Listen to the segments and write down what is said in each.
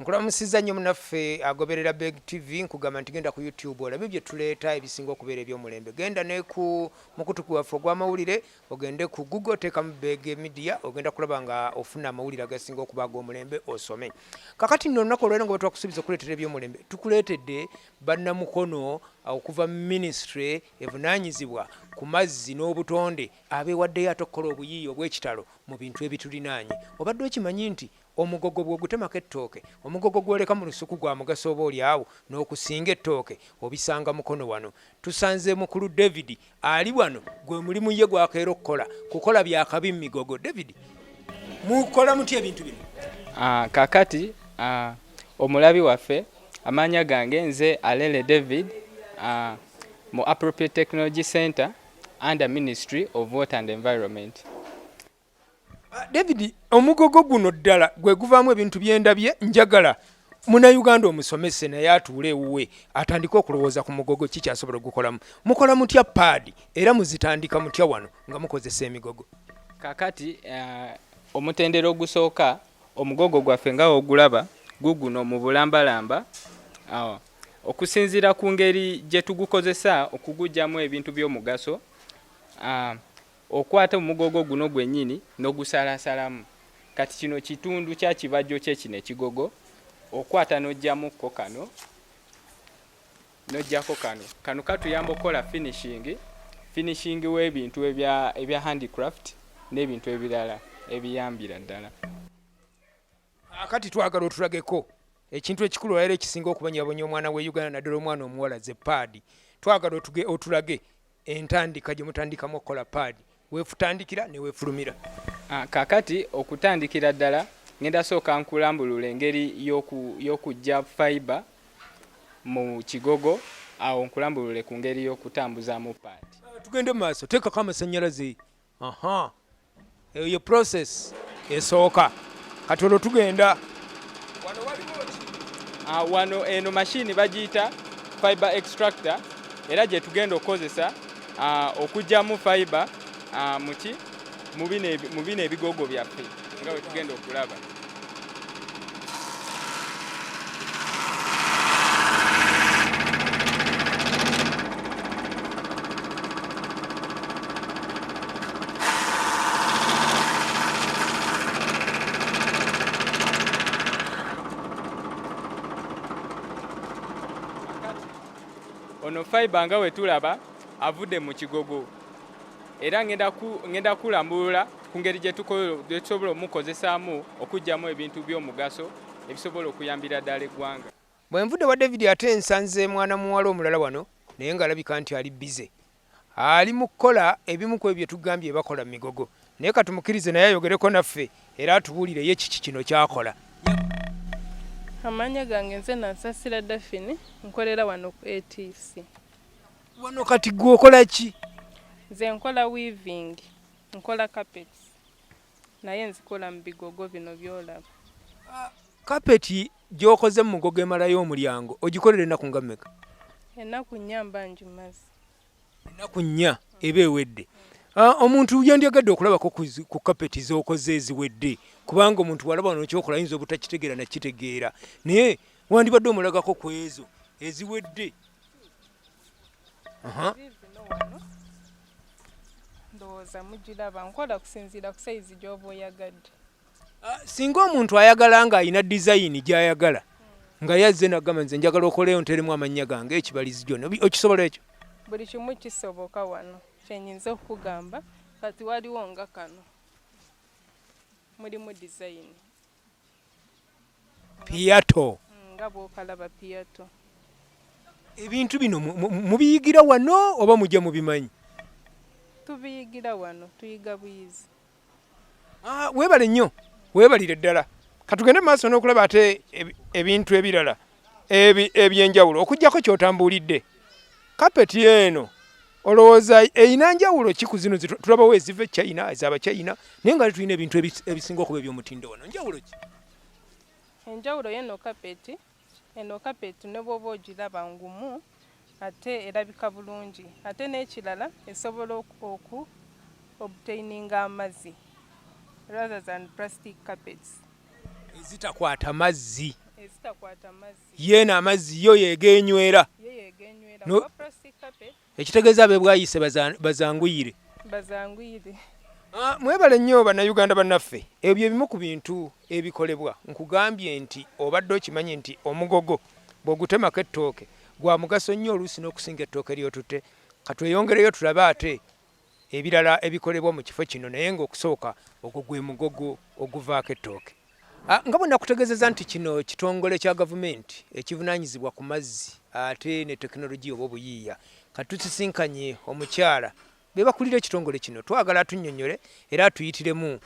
Nkulamusiza nnyo munaffe agoberera Beg TV nkugamba nti genda ku YouTube olabe bye tuleeta ebisinga okubeera eby'omulembe. Genda ne ku mukutuku waffe ogw'amawulire ogende ku Google teekamu Beg Media ogenda kulaba nga ofuna amawulire agasinga okuba ag'omulembe osome. Kakati nno olunaku olwaleero nga bwe twakusuubiza okuleetera eby'omulembe tukuleetedde bannamukono okuva mu ministry evunaanyizibwa ku mazzi n'obutonde abeewaddeyo ate okukola obuyiiya obw'ekitalo mu bintu ebitulinaanye. Obadde okimanyi nti omugogo bw'ogutemako ettooke omugogo gwoleka mu lusuku gwa mugaso oba oli awo n'okusinga ettooke obisanga mukono wano. Tusanze mukulu David ali wano gwe mulimu ye gwakeera kukola byakabi mu migogo. David, mukola mutya ebintu bino? Kakati omulabi waffe amanya gange nze Alele David mu Appropriate Technology Center under Ministry of Water and Environment. David, omugogo guno ddala gwe guvaamu ebintu by'endabye njagala Munnayuganda omusomese naye atuule ewuwe atandika okulowooza ku mugogo kikyasobola okukolamu. Mukola mutya paadi era muzitandika mutya wano nga mukozesa emigogo? Kakati omutendera ogusooka omugogo gwaffe nga ogulaba guguno mu bulambalamba okusinziira ku ngeri gye tugukozesa okugujjamu ebintu by'omugaso. Okwata omugogo guno gwennyini n'ogusalasalamu. Kati kino kitundu kya kibajjo kye kino ekigogo okwata n'ojjamukko kano n'ojjako kano katuyamba okukola finishing w'ebintu ebya handicraft n'ebintu ebirala ebiyambira ddala. Kati twagala otulageko ekintu ekikulu era ekisinga okubonyabonya omwana we Uganda naddala omwana omuwala ze paadi. Twagala otulage entandika gye mutandikamu okukola paadi. Weefutandikira ne weefulumira. Kakati okutandikira ddala ngenda sooka nkulambulula engeri y'okujja fiber mu kigogo awo nkulambulule ku ngeri y'okutambuzaamu paadi. Tugende mu maaso teekako amasannyalaze. Eyo process esooka. Kati olwo tugenda wano eno machine bagiyita fiber extractor era gye tugenda okukozesa okugyamu fiber mu bino ebigogo byaffe nga bwe tugenda okulaba. Ono fiber nga we tulaba avudde mu kigogo era ngenda kulambulula ku ngeri gye tusobola omukozesaamu okugyamu ebintu by'omugaso ebisobola okuyambira ddala eggwanga. Bwe nvudde wa David ate nsanze mwana muwala omulala wano naye ng'alabika nti ali bize. Ali mu kukola ebimu ku ebyo tugambye bakola mu migogo. Naye katumukkirize naye ayogereko naffe era atubuulire ye kiki kino kyakola. Amanya gange nze Nansasira Daphne nkolera wano ku ATC. Wano kati gwe okola ki? Nze nkola weaving, nkola carpets. Naye nzikola mu bigogo bino byolaba. Carpet gy'okoze mu mugogo emalayo omulyango ogikolera ennaku nga mmeka? Ennaku nnya mba ngimaze. Ennaku nnya eba ewedde. Omuntu yandyagadde okulabako ku carpet z'okoze eziwedde kubanga omuntu walaba wano kyokola ayinza obutakitegeera nakitegeera naye wandibadde omulagako ku ezo eziwedde. Ndowooza mugiraba nkola kusinziira ku sayizi gy'oba oyagadde. Singa omuntu ayagala ng'ayina design gy'ayagala nga yazze n'agamba nze njagala okoleyo nteremu amannya gange ekibalizi gyonna okisobola ekyo? Buli kimu kisoboka wano kyenyinza okugamba kati waliwo nga kano mulimu design piato nga bw'okalaba piato. Ebintu bino mubiyigira wano oba mujja mubimanyi? Tubiyigira wano tuyiga buyizi. Weebale nnyo weebalire ddala. Katugende maaso n'okulaba ate ebintu ebirala ebyenjawulo okuggyako ky'otambulidde. Kapeti eno olowooza eyina njawulo ki ku zino tulabawo eziva e China ez'aba China naye nga tulina ebintu ebisinga okuba eby'omutindo wano njawulo ki? Enjawulo y'eno kapeti ne bw'oba ogiraba ngumu ate erabika bulungi ate n'ekirala esobola obtaininga amazzi rather than plastic carpets. Ezitakwata mazzi ezitakwata mazzi yeena amazzi yo yegenywera yegenywera No. kuba plastic carpet ekitegeeza abe bwayise bazanguyire bazanguyire. mwebale nnyo bannayuganda bannaffe ebyo ebimu ku bintu ebikolebwa nkugambye nti obadde okimanyi nti omugogo bw'ogutemako ettooke gwa mugaso nnyo oluusi n'okusinga ettooke ly'otutte katweyongereyo tulabe ate ebirala ebikolebwa mu kifo kino naye ng'okusooka ogwo gwe mugogo oguvaako ettooke. Nga bwe nakutegeezeza nti kino kitongole kya gavumenti ekivunaanyizibwa ku mazzi ate ne tekinologiya oba obuyiiya katusisinkanye omukyala be bakulira ekitongole kino twagala tunnyonnyole era tuyitiremu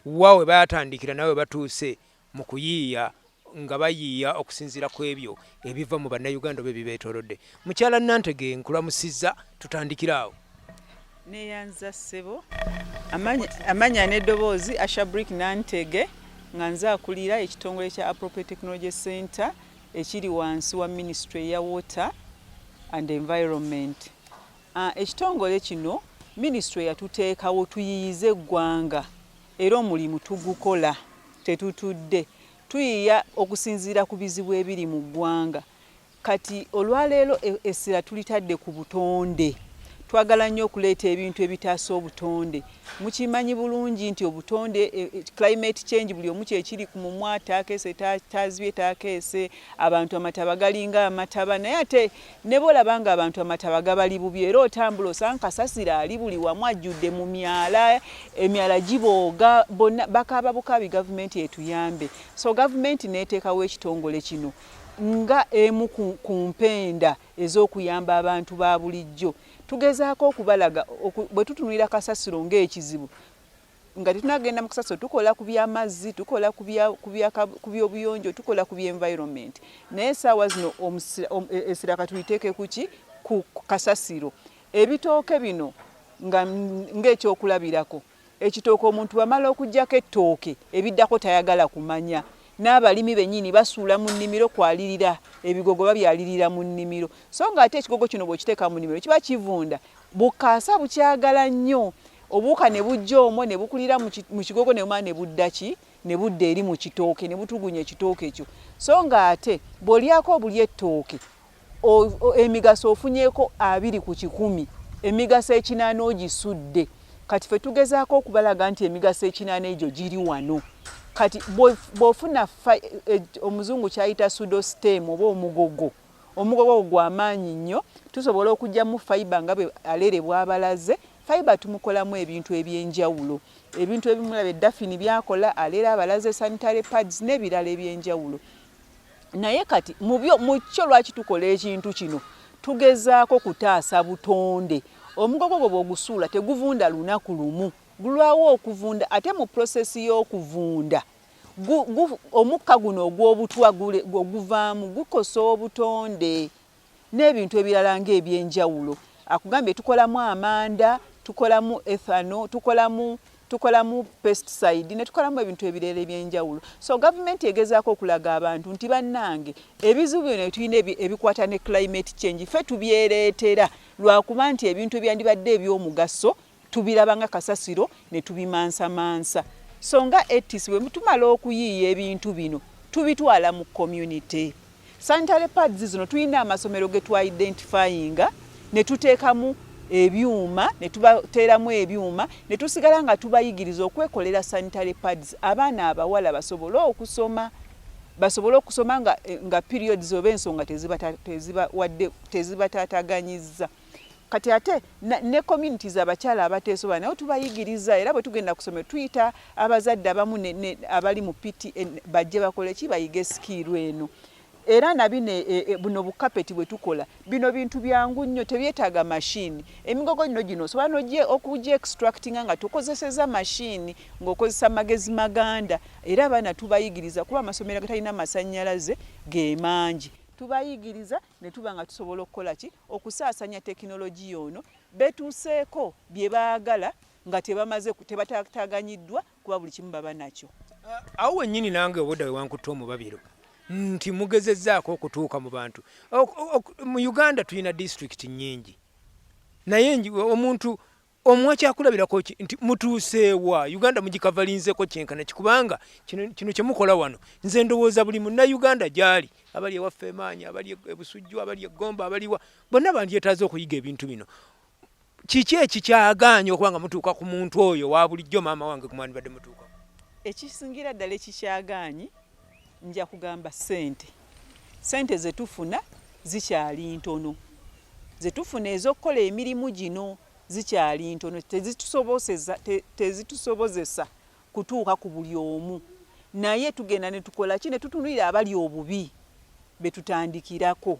wa we batandikira nawe batuuse mu kuyiiya nga bayiiya okusinziira ku ebyo ebiva mu bannayuganda oba ebibeetoolodde. Mukyala Nantege nkulamusizza tutandikire awo. Neyanza ssebo amanya n'eddoboozi Ashabrik Nantege nga nze akulira ekitongole kya Appropriate Technology Center ekiri wansi wa Ministry ya Water and Environment. Ekitongole kino Ministry yatuteekawo tuyiyize eggwanga era omulimu tugukola tetutudde tuyiya okusinziira ku bizibu ebiri mu ggwanga. Kati olwaleero essira tulitadde ku butonde. Twagala nnyo okuleeta ebintu ebitaasa obutonde. Mukimanyi bulungi nti obutonde climate change buli omu kyekiri ku mumwa atakeese tazibye takeese abantu amataba galinga amataba naye ate ne bolaba nga abantu amataba gabali bubi era otambula osanga kasasira ali buli wamu ajjudde mu myala emyala gibooga bonna bakaaba bukabi gavumenti etuyambe. So gavumenti neeteekawo ekitongole kino nga emu ku mpenda ez'okuyamba abantu ba bulijjo. Tugezaako okubalaga bwe tutunulira kasasiro ng'ekizibu nga tetunagenda mu kasasiro tukola ku by'amazzi tukola ku by'obuyonjo tukola ku by'environment naye essaawa zino essira katuliteeke kuki ku kasasiro. Ebitooke bino ng'ekyokulabirako ekitooke omuntu bamala okuggyako ettooke ebiddako tayagala kumanya. N'abalimi bennyini basuula mu nnimiro kwalirira ebigogo babyalirira mu nnimiro so nga ate ekigogo kino bw'okiteeka mu nnimiro kiba kivunda bukaasa bukyagala nnyo obuuka ne bujja omwo ne bukulira mu kigogo ne bumala ne budda ki ne budda eri mu kitooke ne butugunya ekitooke ekyo so nga ate bw'olyako obuli ettooke emigaso ofunyeeko 2 ku 100 emigaso 8 ogisudde. Kati ffe tugezaako okubalaga nti emigaso 8 egyo giri wano. Kati bw'ofuna omuzungu kyayita pseudostem oba omugogo gw'amaanyi nnyo tusobola okugyamu fiber nga bwe alere bw'abalaze. Fiber tumukolamu ebintu eby'enjawulo ebintu ebimulaba eddafini byakola alera abalaze sanitary pads n'ebirala eby'enjawulo. Naye kati mu kyo lwaki tukola ekintu kino tugezaako kutaasa butonde. Omugogo gwo bw'ogusuula teguvunda lunaku lumu gulwawo okuvunda ate mu prosesi y'okuvunda omukka guno ogw'obutwa oguvaamu gukosa obutonde n'ebintu ebirala ng'ebyenjawulo. Akugambye tukolamu amanda tukolamu ethano tukolamu pesticide ne tukolamu ebintu ebirala ebyenjawulo. So gavumenti egezaako okulaga abantu nti bannange ebizibu bino tulina ebikwata ne climate change ffe tubyereetera lwakuba nti ebintu ebyandibadde eby'omugaso tubiraba nga kasasiro ne tubimansamansa. So nga ETIS bwe tumala okuyiiya ebintu bino tubitwala mu community. Sanitary pads zino tulina amasomero ge twa-identifyinga ne tuteekamu ebyuma ne tubateeramu ebyuma ne tusigala nga tubayigiriza okwekolera sanitary pads abaana abawala basobole okusoma nga periods oba ensonga tezibatataganyiza. Kati ate ne communities abakyala abateesobola nabo tubayigiriza era bwe tugenda kusomero tuyita abazadde abamu abali mu piti bajje bakole ki bayiga skill eno. Era na buno bukapeti bwe tukola bino bintu byangu nnyo tebyetaaga mashini. Emigogo gino osobola okugye extractinga nga tukozeseza mashini ng'okozesa magezi maganda era abaana tubayigiriza kuba amasomero agatalina masannyalaze ge mangi. Tubayigiriza ne tuba nga tusobola okukola ki okusaasanya tekinologiya ono betuuseeko bye baagala nga tebatataganyiddwa kuba buli kimu baba nakyo. Awo wennyini nange obudde wewankutta omubabiro nti mugezezzaako okutuuka mu bantu. Mu Uganda tulina district nnyingi naye omuntu omwachi akulabirako nti mutuuseewa Uganda mugikavalinzeko kyenkana kikubanga kino kyemukola wano nze ndowooza buli munnayuganda gyali abali ewaffe Emaanya abali ebusujju abali eggomba abaliwa bonna bandyetaaze okuyiga ebintu bino kiki ekikyagaanya okubanga mutuuka ku muntu oyo wa bulijjo maama wange kumwandibadde mutuuka ekisingira ddala ekikyagaanyi nja kugamba sente zetufuna zikyali ntono zetufuna ez'okukola emirimu gino zikyali ntono tezitusobozesa kutuuka ku buli omu naye tugenda ne tukola ki ne tutunulira abali obubi betutandikirako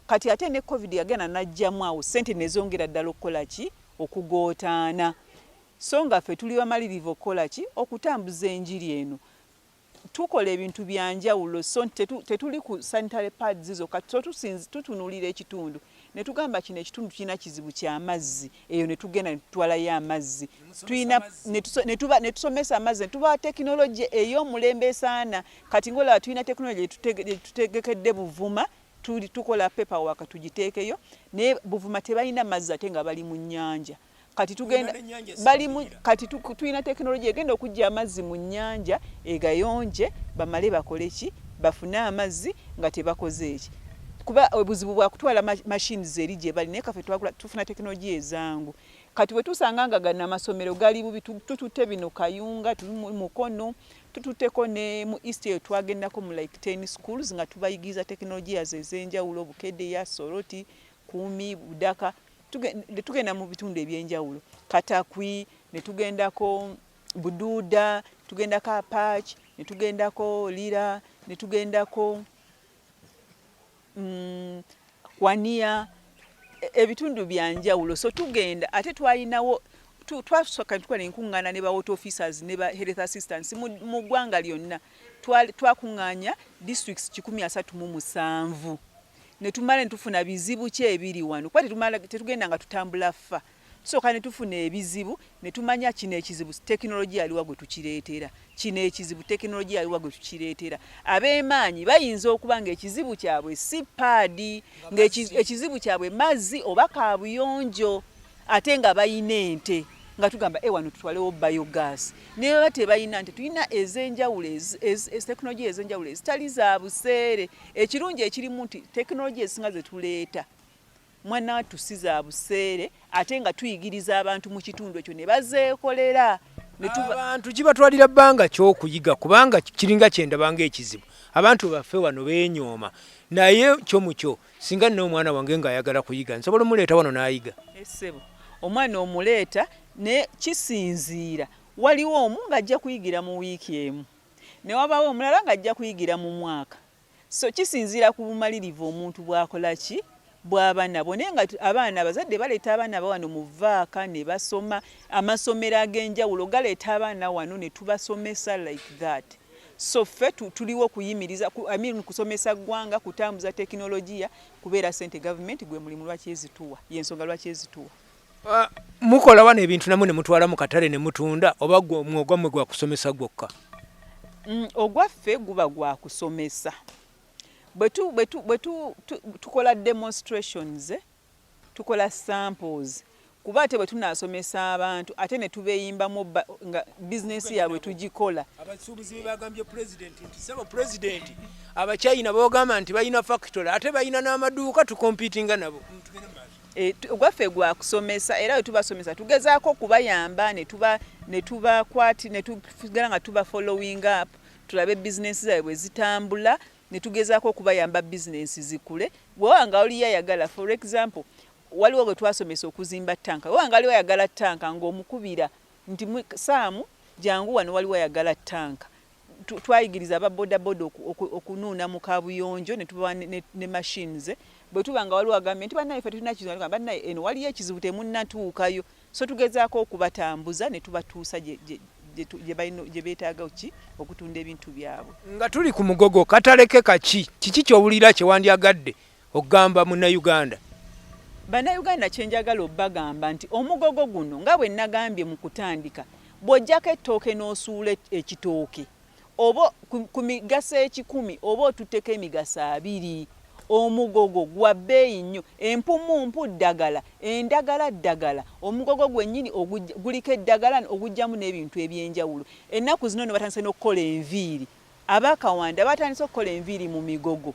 kati ate ne covid yagenda najjamu awo sente nezongera ddala okukola ki okugootaana so nga ffe tuli bamalirivu okukola ki okutambuza enjiri eno tukola ebintu byanjawulo so tetuli ku sanitary pads zokka tutunulira ekitundu ne tugamba kino ekitundu kirina kizibu ky'amazzi eyo ne tugenda ne tutwalayo amazzi ne tusomesa amazzi ne tuba tekinologi ey'omulembe esaana kati ng'olaba tulina tekinologi tutegekedde Buvuma tukola paperwork tugiteekeyo naye Buvuma tebalina mazzi ate nga bali mu nnyanja kati tugenda kati tulina tekinologi egenda okujja amazzi mu nnyanja egayonje bamale bakole ki bafune amazzi nga tebakoze eki kuba obuzibu bwa kutwala machines eri gye bali naye kaffe tufuna tekinologi ezangu kati bwe tusanga nga gana amasomero gali bubi tututte bino Kayunga Mukono tututteko ne mu East eyo twagendako mu like 10 schools nga tubayigiza tekinologi ez'enjawulo Bukedde ya Soroti Kumi Budaka tugenda mu bitundu ebyenjawulo Katakwi ne tugendako Bududa tugendako Apache ne tugendako Lira ne tugendako Kwania ebitundu byanjawulo so tugenda ate twalinawo twasooka tukola enkuŋŋaana ne ba water officers ne ba health assistants mu ggwanga lyonna twakuŋŋaanya districts 137 ne tumala ne tufuna bizibu ki ebiri wano kuba tetugenda nga tutambula ffa sooka ne tufuna ebizibu ne tumanya kino ekizibu tekinologi aliwa gwe tukireetera kino ekizibu tekinologi aliwa gwe tukireetera ab'emaanyi bayinza okuba ng'ekizibu kyabwe si paadi ng'ekizibu kyabwe mazzi oba kaabuyonjo ate nga bayina ente nga tugamba wano tutwalewo biogas naye baba tebayina nti tulina ez'enjawulo tekinologi ez'enjawulo ezitali za buseere ekirungi ekirimu nti tekinologi ezisinga ze tuleeta mwana wattu si za buseere ate nga tuyigiriza abantu mu kitundu ekyo ne bazeekolera abantu kibatwalira bbanga ky'okuyiga kubanga kiringa kyendabanga ekizibu abantu baffe wano beenyooma naye kyo mukyo singa nina omwana wange ng'ayagala kuyiga nsobola omuleeta wano n'ayiga essebo omwana omuleeta ne kisinziira waliwo omu ng'ajja kuyigira mu wiiki emu ne wabaawo omulala ng'ajja kuyigira mu mwaka so kisinziira ku bumalirivu omuntu bw'akola ki bw'aba nabo naye nga abaana abazadde baleeta abaana wano mu vaaka ne basoma amasomero ag'enjawulo galeeta abaana wano ne tubasomesa like that so ffe tuliwo kuyimiriza kusomesa ggwanga kutambuza tekinologiya kubeera sente gavumenti gwe mulimu lwaki ezituwa yensonga lwaki ezituwa mukola wano ebintu namwe ne mutwala mu katale ne mutunda oba omwogwammwe gwa kusomesa gwokka ogwaffe guba gwa kusomesa bwe tukola demonstrations tukola samples kuba ate bwe tunasomesa abantu ate ne tubeeyimbamu nga bizinesi yaabwe tugikola abasuubuzi bagambye president nti sebo president abachina boogamba nti balina factory ate balina n'amaduuka tukompitinga nabo ogwaffe gwa kusomesa era we tubasomesa tugezaako okubayamba ne tugera nga tuba following up tulabe bizinesi zaabwe bwe zitambula ne tugezaako okubayamba bizinesi zikule bwewanga oliyo ayagala for example waliwo gwe twasomesa okuzimba tanka wewanga aliwo ayagala tanka ng'omukubira nti saamu jangu wano waliwo ayagala tanka twayigiriza ababodaboda okunuuna mu kabuyonjo ne tubawa ne machines bwe tuba nga waliwo agambye nti bannaye ffe tulina kizibu bannaye eno waliyo ekizibu temunnatuukayo so tugezaako okubatambuza ne tubatuusa gye beetaaga ki okutunda ebintu byabwe nga tuli ku mugogo kataleke kiki ky'owulira kyewandyagadde okugamba munnayuganda bannayuganda kyenjagala obbagamba nti omugogo guno nga bwe nagambye mu kutandika bw'ojjako ettooke n'osuula ekitooke oba ku migaso 10 oba otutteko emigaso 2 omugogo gwa bbeeyi nnyo, empumumpu ddagala, endagala ddagala, omugogo gwennyini guliko eddagala ogujjamu n'ebintu eby'enjawulo. Ennaku zino ne batandise n'okukola enviiri. Abakawanda batandise okukola enviiri mu migogo.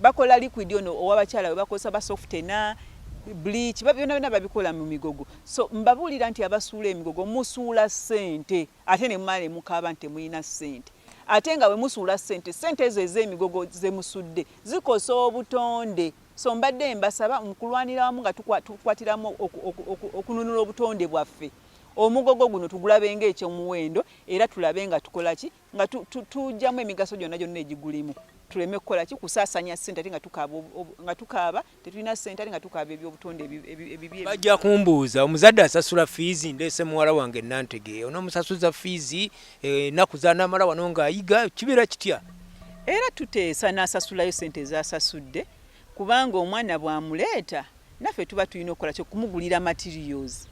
Bakola liquid ono owabakyala we bakozesa ba softena, bleach, byonna babikola mu migogo. So mbabuulira nti abasuula emigogo musuula ssente ate ne mumala mukaaba nti temulina ssente. Ate nga bwe musuula ssente ezo ez'emigogo ze musudde zikosa obutonde. So mbadde mbasaba mu kulwanira wamu nga tukwatiramu okununula obutonde bwaffe. Omugogo guno tugulabe ng'ekyomuwendo era tulabe nga tukola ki nga tujjamu emigaso gyonna egigulimu. Tuleme kukola ki kusaasanya ssente ate nga tukaaba tetulina ssente ate nga tukaaba ebyobutonde ebibi. Bajja kumbuuza omuzadde asasula fiizi ndeese muwala wange Nantege onoomusasuza fiizi ennaku z'anaamala wano ng'ayiga kibeera kitya? Era tuteesa n'asasulayo ssente z'asasudde kubanga omwana bw'amuleeta naffe tuba tulina okukola ki okumugulira materials.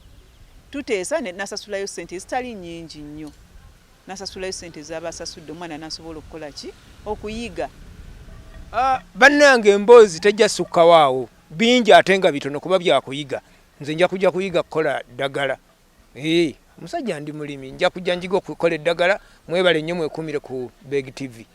Tuteesa n'asasulayo ssente ezitali nnyingi nnyo. N'asasulayo ssente z'abasasudde omwana n'asobola okukola ki okuyiga. Bannange emboozi tejja sukkawaawo bingi ate nga bitono kuba byakuyiga. Nze nja kujja kuyiga kukola ddagala. Omusajja ndi mulimi nja kujja njiga okukola eddagala. Mwebale nnyo mwekumire ku Beg TV.